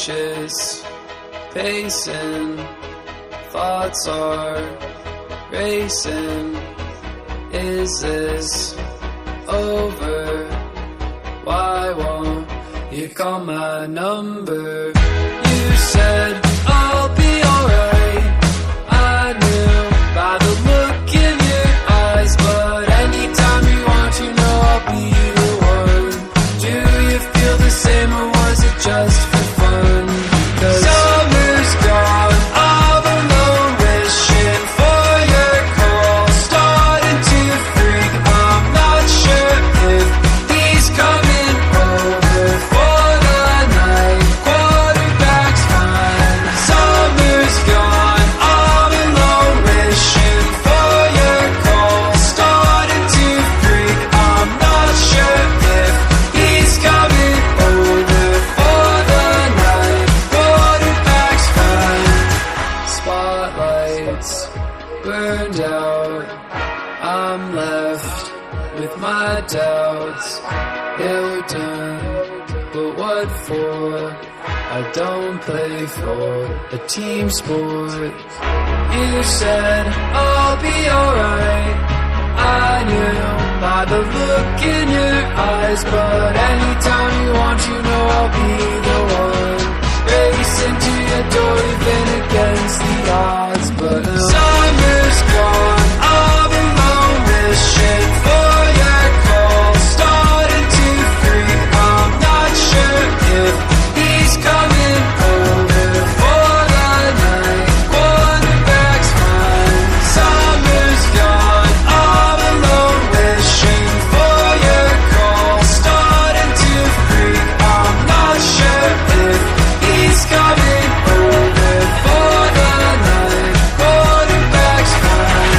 anxious, pacing, thoughts are racing. Is this over? Why won't you call my number? You said I'll be alright. I knew by the look in your eyes, but anytime you want, you know I'll be the one. Do you feel the same, or was it just for fun? 'Cause summer's gone, all alone, wishing for your call, starting to freak. I'm not sure if he's coming over for the night. Quarterback's fine. Summer's gone, all alone, wishing for your call, starting to freak. I'm not sure if he's coming over for the night. Quarterback's fine. Spotlights burned out. I'm left with my doubts. Yeah, we're done, but what for? I don't play for a team sport. You said I'll be alright. I knew by the look in your eyes, but anytime you want, you know I'll be the one. Racing to your door even against the odds, but summer's gone, I'm alone, wishing for your call, starting to freak. I'm not sure if he's coming over for the night. Quarterback's fine. Summer's gone, I'm alone, wishing for your call, starting to freak. I'm not sure if he's coming over for the night. Quarterback's fine.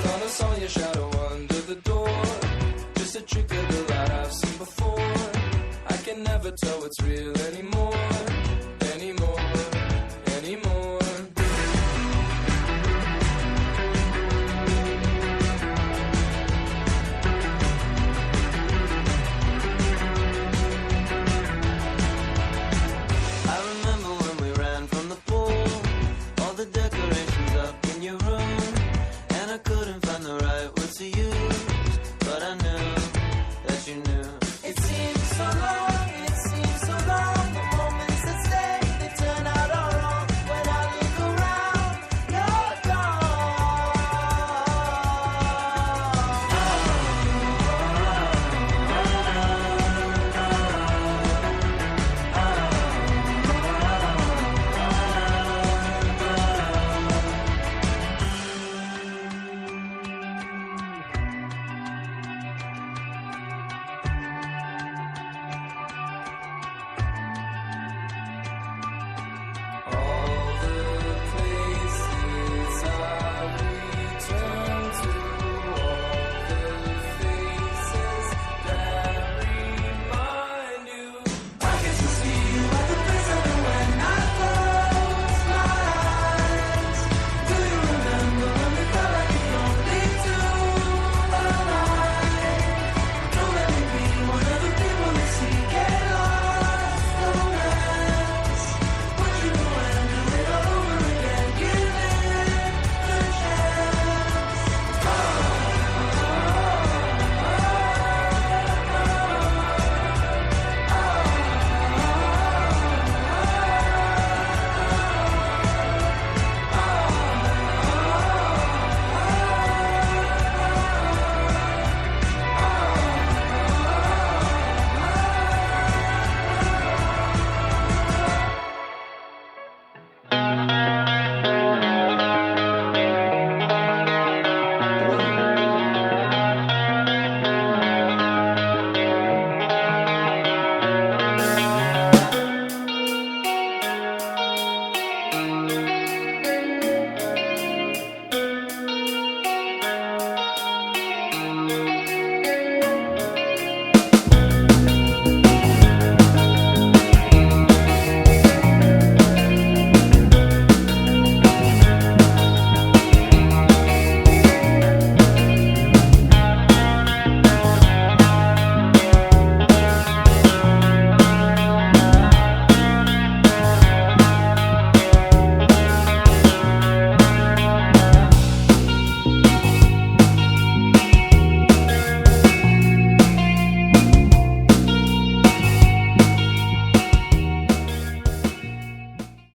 Thought I saw your shadow under the door. Just a trick of the light I've seen before. I can never tell what's real anymore.